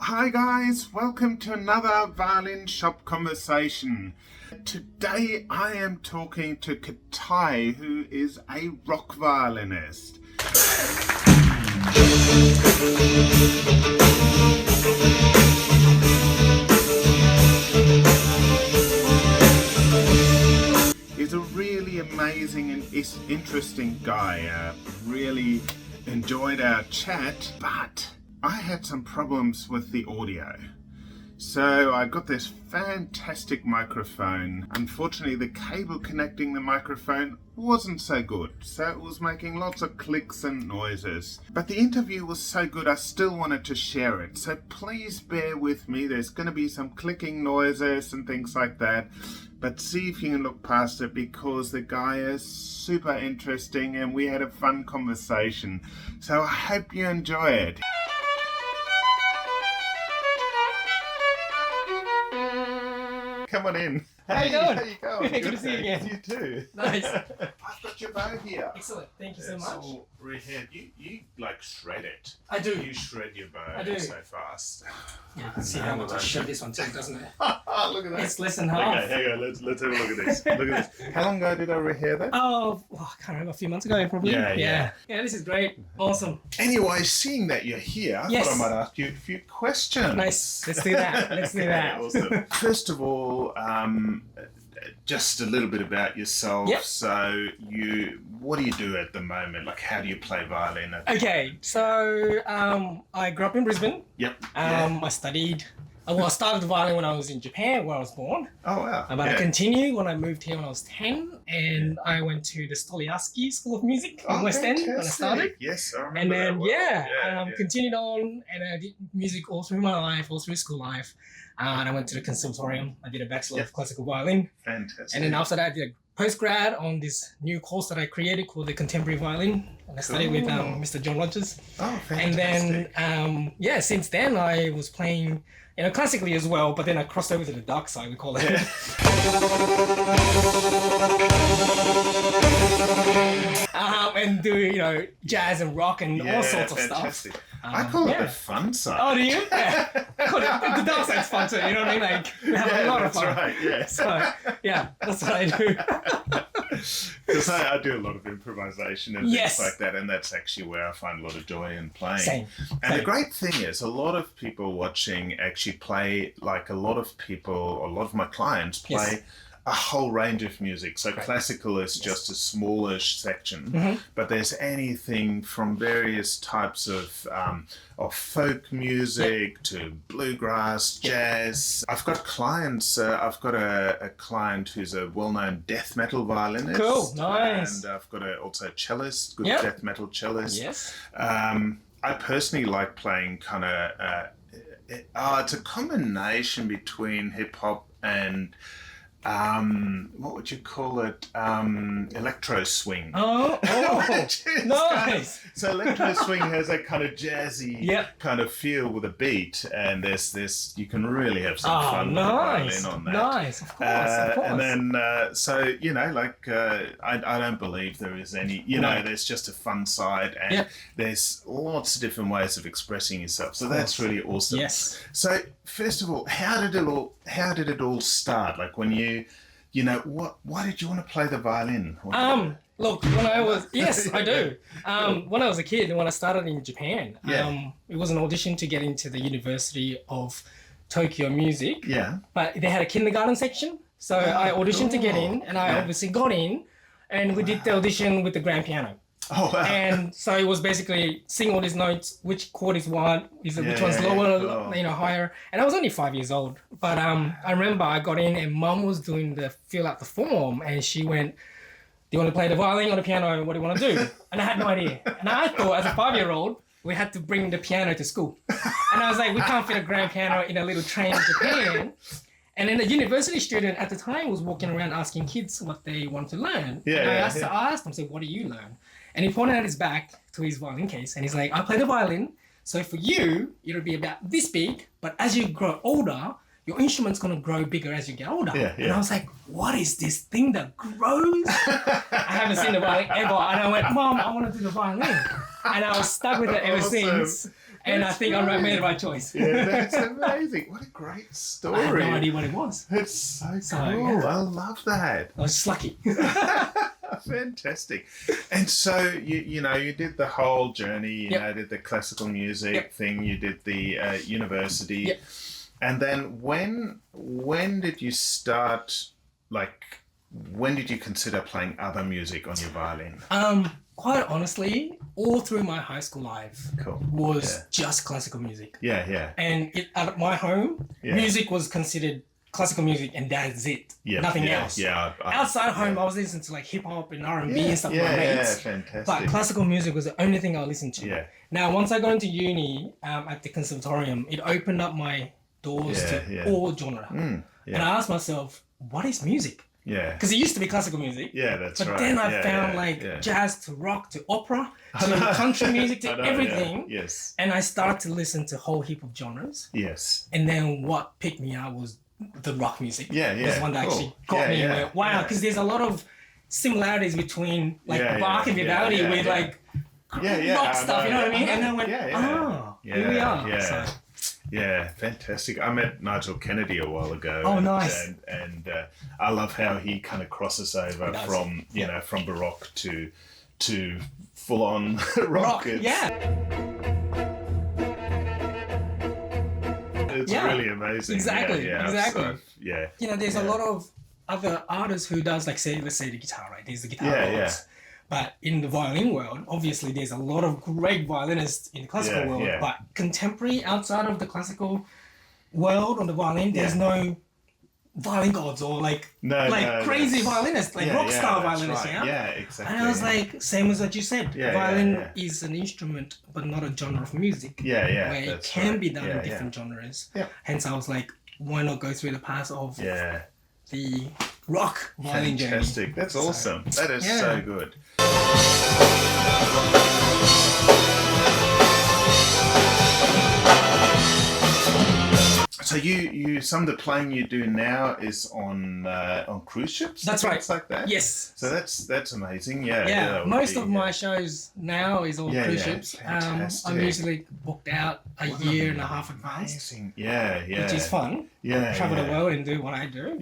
Hi guys, welcome to another violin shop conversation. Today I am talking to Katei, who is a rock violinist. He's a really amazing and interesting guy. Really enjoyed our chat, but I had some problems with the audio. So I got this fantastic microphone. Unfortunately, the cable connecting the microphone wasn't so good, so it was making lots of clicks and noises. But the interview was so good, I still wanted to share it. So please bear with me. There's going to be some clicking noises and things like that. But see if you can look past it, because the guy is super interesting and we had a fun conversation. So I hope you enjoy it. Come on in. How you doing? How you going? Good to see you again. You too. Nice. I've got your bow here. Excellent. Thank you so It's much. all rehead. You like shred it. I do. You shred your bow I do. so fast. Yeah, you can see how much I showed this one too, doesn't it? Look at that. It's less than half. Okay, hang on. Let's have a look at this. Look at this. How long ago did I rehear that? Oh, I can't remember. A few months ago, probably. Yeah. Yeah, this is great. Awesome. Anyway, seeing that you're here, I Yes. thought I might ask you a few questions. Nice. Let's do that. Let's do that. Awesome. First of all, just a little bit about yourself. Yep. So what do you do at the moment? Like, how do you play violin? Okay, so I grew up in Brisbane. Yep. I studied. I started the violin when I was in Japan, where I was born. Oh, wow. But I continued when I moved here when I was 10, and I went to the Stoliarski School of Music in West End when I started. Yes, I remember And then, that well. continued on, and I did music all through my life, all through school life. And I went to the conservatorium. I did a Bachelor of Classical Violin. Fantastic. And then after that, I did a postgrad on this new course that I created called the Contemporary Violin. And I studied with Mr. John Rogers. Oh, fantastic. And then, since then I was playing, classically as well, but then I crossed over to the dark side, we call it. And do, jazz and rock and all sorts of fantastic. stuff. I call it the fun side. Oh, do you? Yeah. I call it, the dark side's fun too, you know what I mean? Like, we have a lot of fun. That's right, yeah. So, yeah, that's what I do. Because I do a lot of improvisation and Yes. things like that, and that's actually where I find a lot of joy in playing. Same. And the great thing is, a lot of people watching actually play, like a lot of my clients play Yes. a whole range of music. So Right. classical is just a smallish section, Mhm. but there's anything from various types of folk music to bluegrass, jazz. I've got clients. I've got a client who's a well-known death metal violinist. Cool, nice. And I've got also a cellist, good Yep. death metal cellist. Yes. I personally like playing kind of. It's a combination between hip hop and what would you call it? Electro swing. Oh, Which is nice. so electro swing has a kind of jazzy Yep. kind of feel with a beat, and there's this. You can really have some Oh, fun nice. with the violin on that. Nice, of course, And then, I don't believe there is any, No. there's just a fun side, and Yep. there's lots of different ways of expressing yourself. So that's really awesome. Yes. So first of all, how did it all start? Like when why did you want to play the violin? Look, when I was, yes, I do. When I was a kid and when I started in Japan, it was an audition to get into the University of Tokyo Music, but they had a kindergarten section. So I auditioned to get in, and I obviously got in, and we did the audition with the grand piano. Oh, wow. And so it was basically sing all these notes, which chord is what, which one's Yeah, lower, cool. higher. And I was only 5 years old. But I remember I got in and Mum was doing the fill out the form, and she went, "Do you want to play the violin or the piano? What do you want to do?" And I had no idea. And I thought as a 5-year-old, we had to bring the piano to school. And I was like, we can't fit a grand piano in a little train in Japan. And then the university student at the time was walking around asking kids what they wanted to learn. Yeah, and I yeah, asked him, "What do you learn?" And he pointed at his back to his violin case, and he's like, "I play the violin, so for you, it'll be about this big, but as you grow older, your instrument's going to grow bigger as you get older." Yeah, yeah. And I was like, what is this thing that grows? I haven't seen the violin ever. And I went, "Mom, I want to do the violin." And I was stuck with it ever Awesome. since. And I think I made the right choice. Yeah, that's amazing. What a great story. I had no idea what it was. It's so cool. Yeah. I love that. I was just lucky. Fantastic. And so you did the whole journey, you Yep. know, did the classical music Yep. thing, you did the university. Yep. And then when did you start, when did you consider playing other music on your violin? Quite honestly, all through my high school life Cool. was just classical music. Yeah. And at my home, music was considered classical music, and that's it. Nothing else. Yeah. Outside home, I was listening to like hip hop and R&B and stuff with my mates. Fantastic. But classical music was the only thing I listened to. Yeah. Now, once I got into uni at the conservatorium, it opened up my doors to all genre. And I asked myself, what is music? Yeah. Because it used to be classical music. Yeah, that's but right. But then I found jazz to rock to opera to country music to everything. Yeah. Yes. And I started to listen to whole heap of genres. Yes. And then what picked me up was the rock music. Yeah. Was one that actually got me and went, wow, because there's a lot of similarities between Bach and Vivaldi with rock stuff, you know what I mean? And then I went, here we are. Yeah. So, yeah, fantastic. I met Nigel Kennedy a while ago. Oh, nice. And I love how he kind of crosses over from, from Baroque to full on rock. It's really amazing. Exactly. So, you know, there's a lot of other artists who does, let's say the guitar, right? There's the guitar artists. But in the violin world, obviously there's a lot of great violinists in the classical world. But contemporary, outside of the classical world on the violin, there's no violin gods or crazy violinists, rock star violinists. Right. Yeah, exactly. And I was like, same as what you said. Violin is an instrument, but not a genre of music. Where it can be done in different genres. Yeah. Hence, I was like, why not go through the path of the rock violin journey? Fantastic. That's awesome. That is so good. So you some of the playing you do now is on cruise ships? That's right. Things like that? Yes. So that's amazing. Most of my shows now is on cruise ships. I'm usually booked out a year and a half advance. Amazing. Which is fun. Travel the world and do what I do.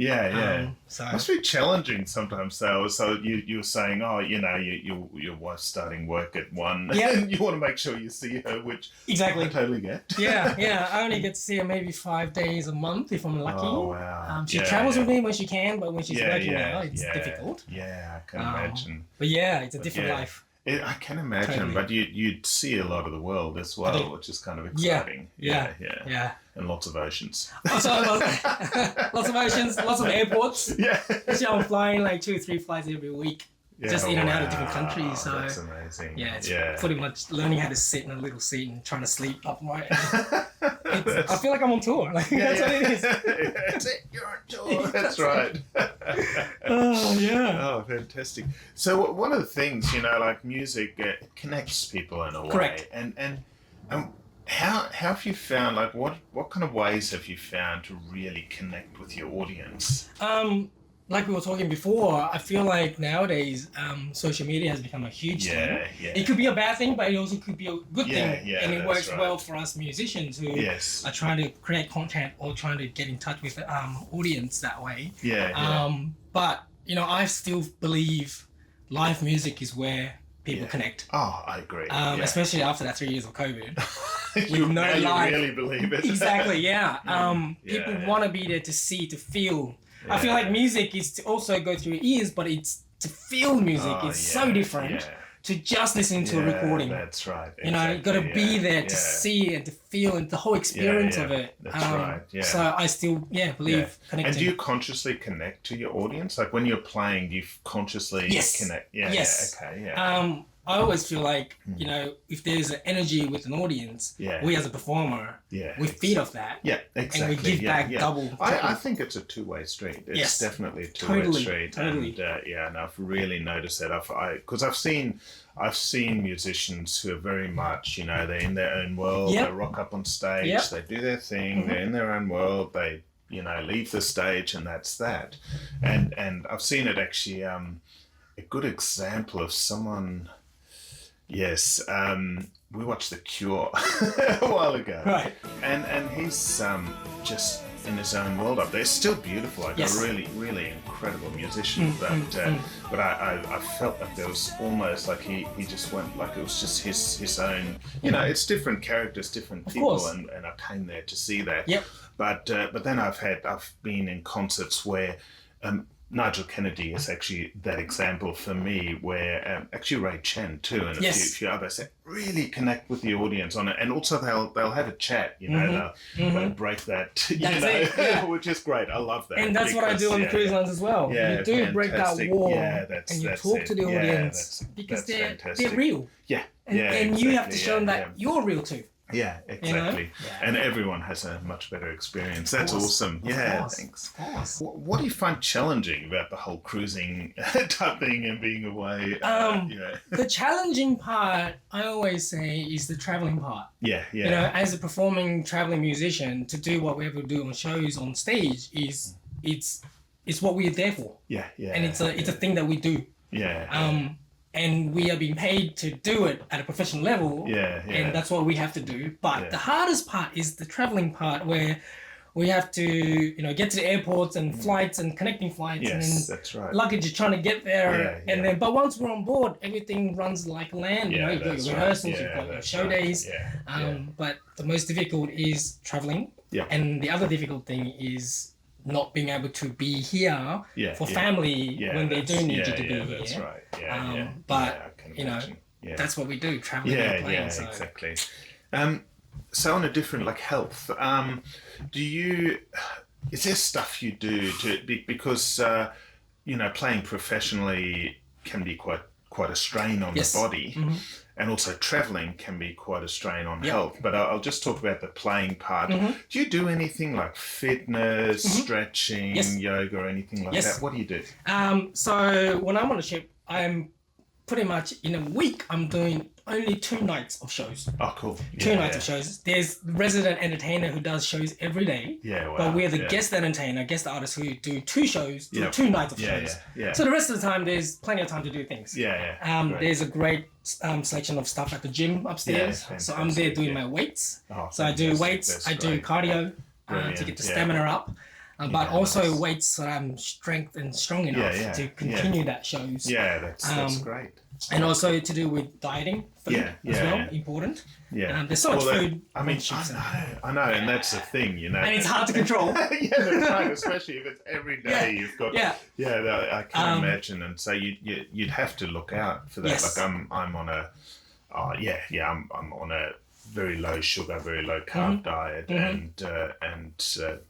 So must be challenging sometimes though. So you were saying, your wife's starting work at 1 and you want to make sure you see her, which exactly. I totally get. I only get to see her maybe 5 days a month if I'm lucky. Oh wow. She travels with me when she can, but when she's working now, it's difficult. Yeah, I can imagine. But it's a different life. I can imagine, but you'd see a lot of the world as well, which is kind of exciting. Yeah. And lots of oceans. Lots of oceans, lots of airports. Yeah. Actually, I'm flying like 2 or 3 flights every week, just in and out of different countries. So that's amazing. It's pretty much learning how to sit in a little seat and trying to sleep upright. I feel like I'm on tour. That's what it is. That's it. You're on tour. That's right. Oh, fantastic. So one of the things, music connects people in a way. Correct. And how have you found, what kind of ways have you found to really connect with your audience? Like we were talking before, I feel like nowadays social media has become a huge thing. It could be a bad thing, but it also could be a good thing. And it works well for us musicians who are trying to create content or trying to get in touch with the audience that way. But, I still believe live music is where people connect. Oh, I agree. Especially after that 3 years of COVID. You with no live. really believe it. Exactly, people want to be there to see, to feel. I feel like music is to also go through your ears, but it's to feel music. It's so different to just listening to a recording. That's right. Exactly. You got to be there to see and to feel and the whole experience of it. That's right. So I still believe connecting. And do you consciously connect to your audience? Like when you're playing, do you consciously connect? I always feel like, if there's an energy with an audience, we as a performer, we feed off that. Yeah, exactly. And we give back double. I think it's a two-way street. It's definitely a two-way street. Totally. And I've really noticed that. Because I've seen musicians who are very much, they're in their own world. They rock up on stage. They do their thing. They're in their own world. They, leave the stage, and that's that. And I've seen it actually. A good example of someone Yes. We watched The Cure a while ago. Right. And he's just in his own world up there. It's still beautiful. Like Yes. a really, really incredible musician. But I felt like there was almost like he just went like it was just his own. You know, it's different characters, different people, and I came there to see that. Yep. But then I've been in concerts where. Nigel Kennedy is actually that example for me where actually Ray Chen too and a few others that really connect with the audience on it, and also they'll have a chat, you know, they'll break that, you know, which is great. I love that. And that's what I do on the cruise lines as well. Yeah, you do break that wall and you talk to the audience because they're real. Yeah. And you have to show them that you're real too. Yeah, exactly. You know? Yeah. And everyone has a much better experience. That's awesome. Yeah, thanks. Of course. What do you find challenging about the whole cruising type thing and being away? The challenging part, I always say, is the traveling part. Yeah. You know, as a performing traveling musician, to do what we ever do on shows on stage is it's what we're there for. Yeah. And it's a thing that we do. Yeah. And we are being paid to do it at a professional level. And that's what we have to do. But the hardest part is the traveling part where we have to, you know, get to the airports and flights and connecting flights. Yes, and then that's right. luggage is trying to get there. And then, but once we're on board, everything runs like land. You know, you've got your rehearsals, you've got your show days. But the most difficult is traveling. And the other difficult thing is not being able to be here for family when they do need you to be here. That's right. But you know, that's what we do, traveling and playing. Exactly. So on a different, like health, is there stuff you do because you know, playing professionally can be quite a strain on the body. And also traveling can be quite a strain on health. But I'll just talk about the playing part. Do you do anything like fitness, stretching, yoga, or anything like that? What do you do? So when I'm on a ship, I'm pretty much in a week, I'm doing only 2 nights of shows. Oh, cool. 2 nights of shows. There's the resident entertainer who does shows every day. But we're the guest entertainer, guest artists who do 2 shows, 2 nights of shows. So the rest of the time, there's plenty of time to do things. There's a great selection of stuff at the gym upstairs. So I'm there doing my weights. So I do weights, I do cardio to get the stamina up. But also weights so I'm strength and strong enough to continue that shows. That's great. And also to do with dieting food as well, important. There's so much food. I mean, I know, and that's the thing, you know. And it's hard to control. That's right, especially if it's every day you've got. I can imagine, and so you'd have to look out for that. Yes. Like I'm on a, I'm on a very low sugar, very low carb diet, and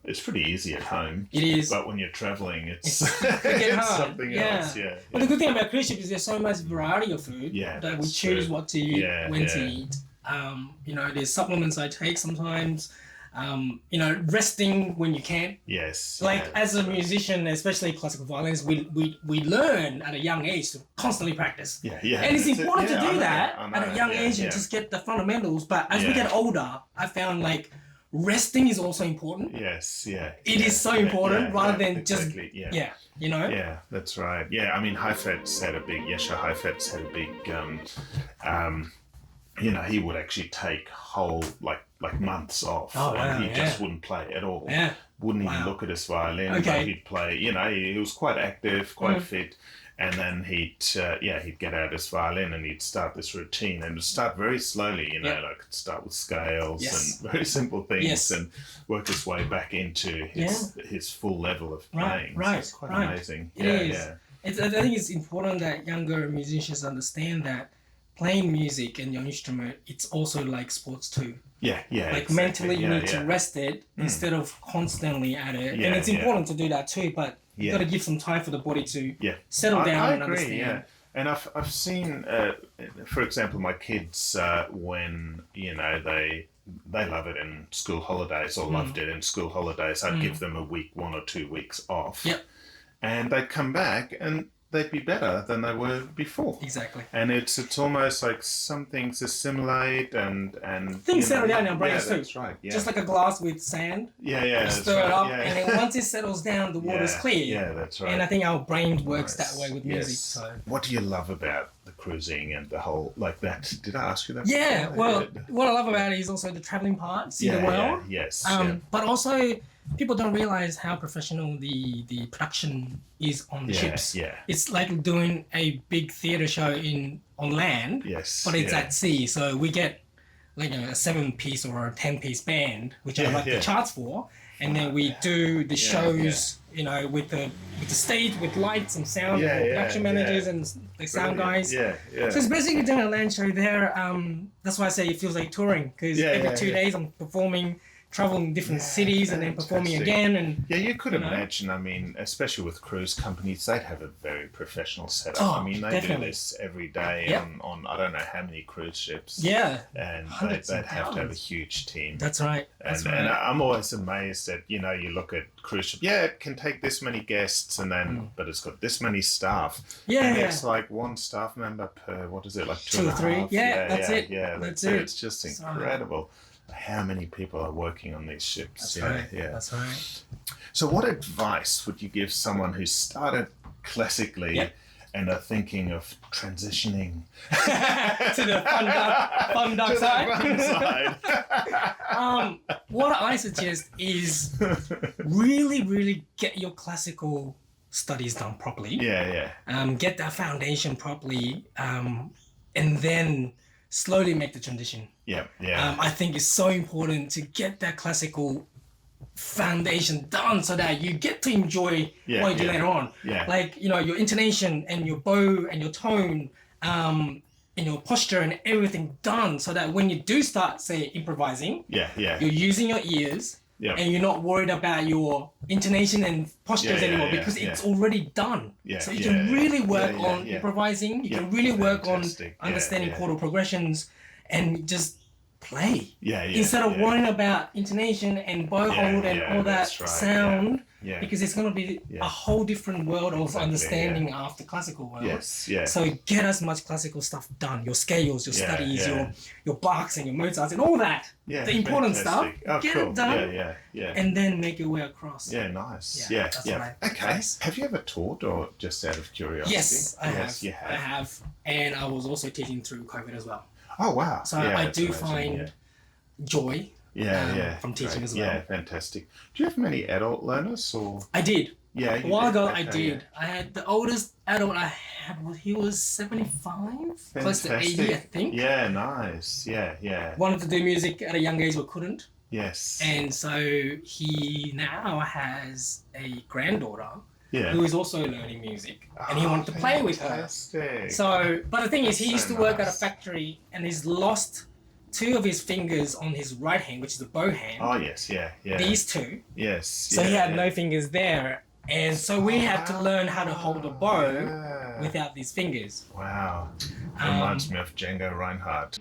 it's pretty easy at home. It is. But when you're traveling, it's something else. But the good thing about cruise ship is there's so much variety of food that we choose what to eat, when to eat. You know, there's supplements I take sometimes. You know, resting when you can. As a musician, especially classical violinists, we learn at a young age to constantly practice. And it's important to do that at a young age and just get the fundamentals. But as we get older, I found like resting is also important. It is so important rather than just you know. That's right. I mean, Heifetz had a big you know, he would actually take whole like months off. And he just wouldn't play at all. Wouldn't even look at his violin. But he'd play, you know, he was quite active, quite fit. And then he'd get out his violin and he'd start this routine, and it'd start very slowly, you know, like start with scales and very simple things and work his way back into his full level of playing. So it's quite amazing. It is. I think it's important that younger musicians understand that playing music and your instrument, it's also like sports too. Like mentally you need to rest it instead of constantly at it. And it's important to do that too, but you've got to give some time for the body to settle down and understand. And I've seen, for example, my kids, when, you know, they love it in school holidays or loved it in school holidays, I'd give them a week, 1 or 2 weeks off. And they'd come back and they'd be better than they were before. Exactly. And it's almost like some things assimilate and things settle down in our brains too. That's right. Just like a glass with sand. You stir it up, and then once it settles down, the water's clear. That's right. And I think our brain works that way with music. So. What do you love about the cruising and the whole like that. Did I ask you that? Yeah, before? well, what I love about it is also the traveling part, see the world. Yes. But also, people don't realize how professional the production is on the ships. Yeah. It's like doing a big theatre show on land, Yes. but it's at sea. So we get like a 7-piece or a 10-piece band, which I like the charts for, and then we do the shows, you know, with the stage, with lights and sound, production managers and the sound guys. Yeah. So it's basically doing a land show there. That's why I say it feels like touring, because every 2 days I'm performing, traveling different cities and then performing again. And you could imagine, I mean, especially with cruise companies, they'd have a very professional setup. Oh, I mean, they definitely. do this every day on I don't know how many cruise ships. Yeah. And they'd have to have a huge team. That's right. And I'm always amazed that, you know, you look at cruise ship, it can take this many guests and then, but it's got this many staff. Yeah. And it's like one staff member per, what is it, like 2 or 3? Yeah, that's it. Yeah, that's it. It's just incredible how many people are working on these ships. That's right. Yeah. That's right. So what advice would you give someone who started classically and are thinking of transitioning to the fun dark side? What I suggest is really get your classical studies done properly. Get that foundation properly, and then slowly make the transition. I think it's so important to get that classical foundation done so that you get to enjoy what you do later on. Like, you know, your intonation and your bow and your tone, and your posture and everything done, so that when you do start, say, improvising, you're using your ears. And you're not worried about your intonation and postures anymore, because it's already done. So you can really work on improvising. You can really work on understanding chordal progressions and just play. Instead of worrying about intonation and bow hold and all that sound, because it's going to be a whole different world of understanding after classical world. So get as much classical stuff done. Your scales, your studies, your Bachs and your Mozarts and all that. The important stuff. Get it done. And then make your way across. Nice. That's right. Okay. Have you ever taught, or just out of curiosity? Yes, I have. You have. I have. And I was also teaching through COVID as well. Oh, wow. So I do find joy from teaching as well. Yeah, fantastic. Do you have many adult learners, or? I did. Yeah, a while ago I did. I had the oldest adult I had, he was 75, close to 80, I think. Yeah, nice. Yeah. Wanted to do music at a young age but couldn't. Yes. And so he now has a granddaughter who is also learning music, and he wanted to play with her. So, but the thing is, he used to work at a factory, and he's lost 2 of his fingers on his right hand, which is the bow hand. Oh yes, yeah. These 2. Yes. So he had no fingers there, and so we had to learn how to hold a bow without these fingers. Wow. Reminds me of Django Reinhardt.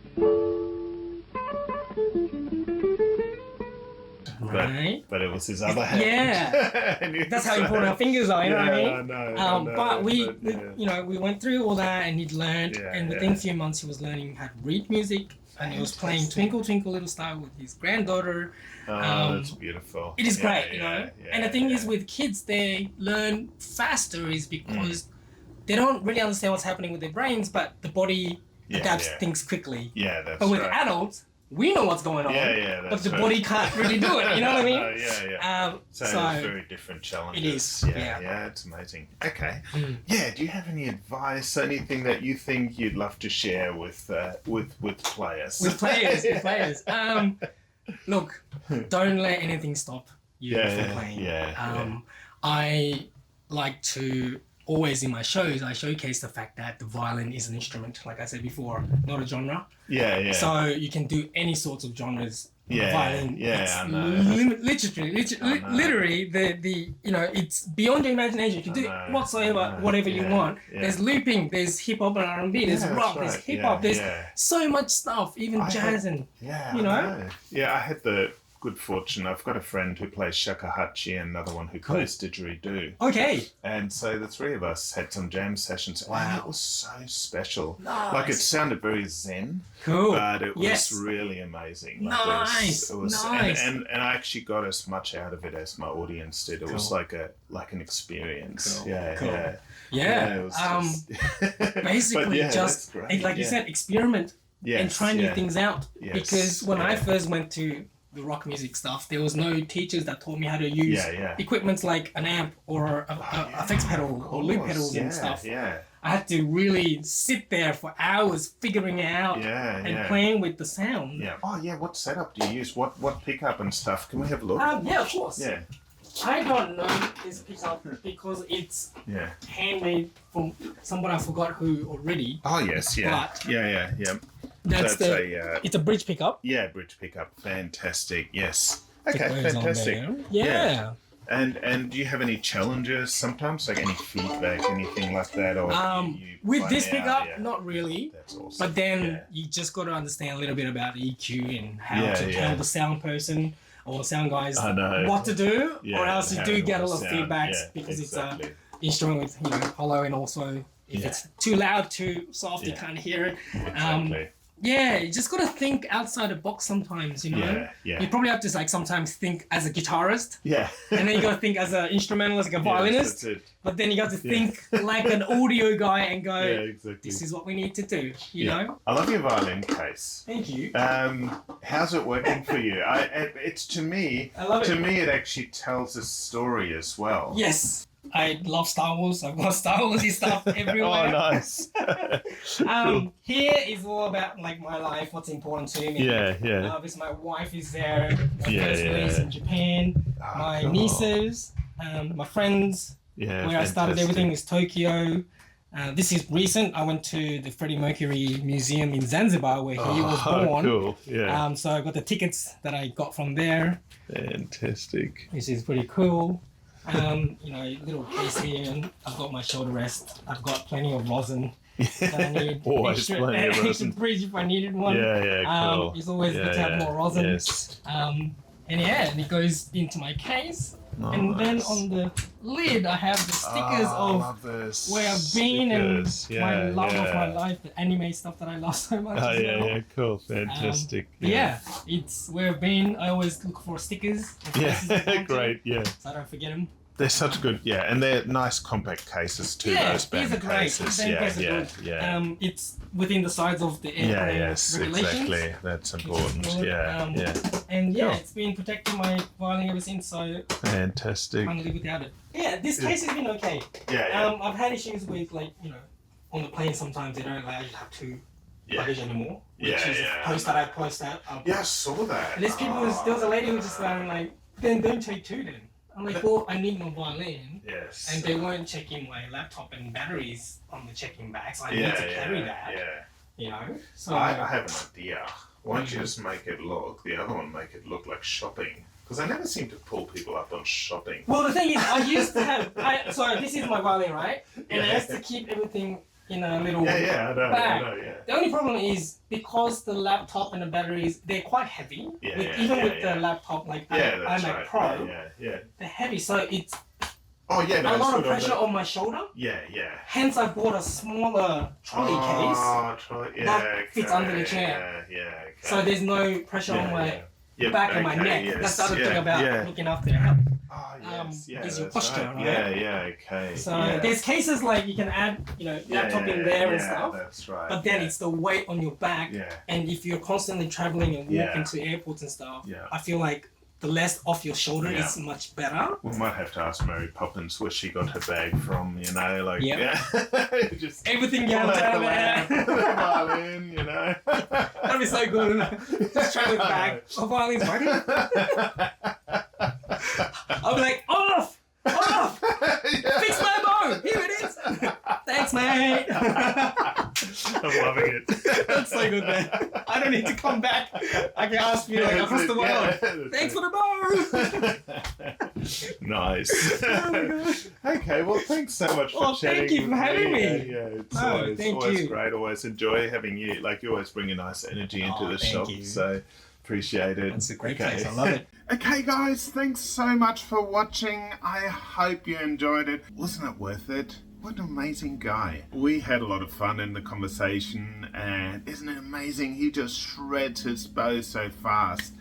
But it was his other hand. Yeah, that's how important our fingers are. You know what I mean? I know. But we, you know, we went through all that, and he'd learned, and within a few months, he was learning how to read music, and he was playing Twinkle Twinkle Little Star with his granddaughter. That's beautiful. It is great, you know. And the thing is, with kids, they learn faster, is because they don't really understand what's happening with their brains, but the body adapts things quickly. Yeah, that's But with right. adults, we know what's going on, that's but the body can't really do it. You know what I mean? So it's very different challenges. It is. Yeah, it's amazing. Okay. Yeah. Do you have any advice? Anything that you think you'd love to share with players? With players. Look, don't let anything stop you from playing. I like to always in my shows, I showcase the fact that the violin is an instrument, like I said before, not a genre. So you can do any sorts of genres. Violin. I know. Literally, the you know, it's beyond your imagination. You can do whatever you want. There's looping, there's hip hop and R&B, there's rock, there's hip hop, there's so much stuff, even jazz and you know. Yeah, I had the good fortune. I've got a friend who plays shakuhachi and another one who plays didgeridoo. Okay. And so the three of us had some jam sessions. Wow. And it was so special. Nice. Like, it sounded very zen. Cool. But it was really amazing. Like, Nice. It was Nice. And I actually got as much out of it as my audience did. It was like an experience. Cool. Yeah, Cool. yeah. Yeah. It was Basically, yeah, just that's great. like you said, experiment and try new things out. Yes. Because when I first went to the rock music stuff, there was no teachers that taught me how to use equipments like an amp or a effects pedal or loop pedals and stuff. Yeah. I had to really sit there for hours figuring it out and playing with the sound. Yeah. Oh yeah. What setup do you use? What pickup and stuff? Can we have a look? Yeah, of course. Yeah. I don't know this pickup because it's handmade from someone I forgot who already. Oh yes, yeah. But yeah. that's so it's a bridge pickup. Yeah, bridge pickup. Fantastic. Yes. Okay, It goes on fantastic. there. Yeah. And do you have any challenges sometimes, like any feedback, anything like that, or you with find this out, pickup, not really. That's awesome. But then you just got to understand a little bit about EQ and how to tell the sound person or the sound guys what to do, or else you do get a lot of feedbacks because it's a instrument with hollow, and also if it's too loud, too soft, you can't hear it. Exactly. You just got to think outside the box sometimes, you know? Yeah. You probably have to like sometimes think as a guitarist. Yeah. And then you got to think as an instrumentalist, like a violinist. That's it. But then you got to think like an audio guy and go, exactly. this is what we need to do, you know? I love your violin case. Thank you. How's it working for you? It's to me, I love it. To me, it actually tells a story as well. Yes. I love Star Wars. I've got Star Warsy stuff everywhere. Oh, nice. Here is all about like my life, what's important to me. Yeah. Obviously, my wife is there. My first release in Japan. My nieces, my friends. Yeah. Where I started everything is Tokyo. This is recent. I went to the Freddie Mercury Museum in Zanzibar where he was born. Cool. Yeah. So I got the tickets that I got from there. Fantastic. Which is pretty cool. Little case here, and I've got my shoulder rest. I've got plenty of rosin that I need. Always plenty of rosin. Bridge if I needed one. Cool. It's always good to have more rosin. Yes. And it goes into my case. Nice. And then on the lid, I have the stickers of where I've been and my love of my life, the anime stuff that I love so much. Cool. Fantastic. It's where I've been. I always look for stickers. Great. Yeah. So I don't forget them. They're such good, and they're nice compact cases too. Those band cases, it's within the size of the airplane regulations. Exactly. That's important. And it's been protecting my violin ever since. So fantastic. Can't live without it. Yeah, this case has been okay. I've had issues with on the plane sometimes they don't allow you to have two luggage anymore. Which is a post that I post out. I saw that. And there was a lady who was just like, then don't take two then. I'm like, well, I need my violin. Yes. And they weren't checking my laptop and batteries on the checking bag, so I need to carry that. You know? So I have an idea. Why don't you just make it look, the other one make it look like shopping? Because I never seem to pull people up on shopping. Well, the thing is, I used to have, so this is my violin, right? And I used to keep everything in a little bag. I know. The only problem is because the laptop and the batteries, they're quite heavy. Even with the laptop, like iMac Pro, they're heavy, so it's a lot of pressure on my shoulder. Hence, I bought a smaller trolley case that fits under the chair. So there's no pressure on my back and my neck. That's the other thing about looking after your health. Is your posture, right? So there's cases like you can add, laptop in there and stuff. That's right. But then it's the weight on your back, and if you're constantly traveling and walking to airports and stuff, I feel like the less off your shoulder is much better. We might have to ask Mary Poppins where she got her bag from, just everything down there. The violin, That'd be so good. Just traveling back. Oh, violin's working. I'll be like, Olaf! Fix my bow! Here it is! Thanks, mate! I'm loving it. That's so good, man. I don't need to come back. I can ask you across the world. Thanks for the bow! Nice. Oh my gosh. Okay, well, thanks so much for chatting. Thank you for having me. It's always great. Always enjoy having you. Like, you always bring a nice energy into the shop. So Appreciate it. It's a great place. I love it. Okay, guys, thanks so much for watching. I hope you enjoyed it. Wasn't it worth it? What an amazing guy. We had a lot of fun in the conversation, and isn't it amazing? He just shreds his bow so fast.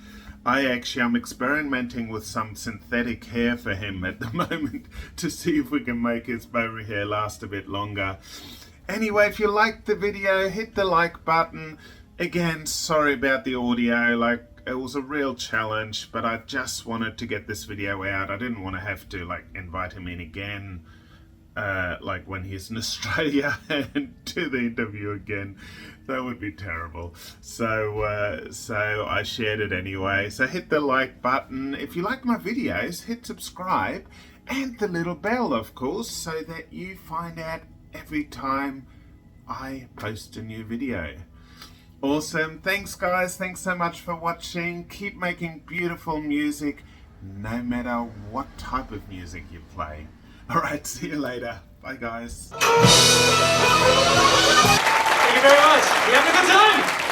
I'm experimenting with some synthetic hair for him at the moment to see if we can make his bow hair last a bit longer. Anyway, if you liked the video, hit the like button. Again, sorry about the audio, it was a real challenge, but I just wanted to get this video out. I didn't want to have to invite him in again, when he's in Australia and do the interview again. That would be terrible. So I shared it anyway. So hit the like button. If you like my videos, hit subscribe and the little bell, of course, so that you find out every time I post a new video. Awesome. Thanks, guys. Thanks so much for watching. Keep making beautiful music, no matter what type of music you play. All right, see you later. Bye, guys. Thank you very much. We having a good time?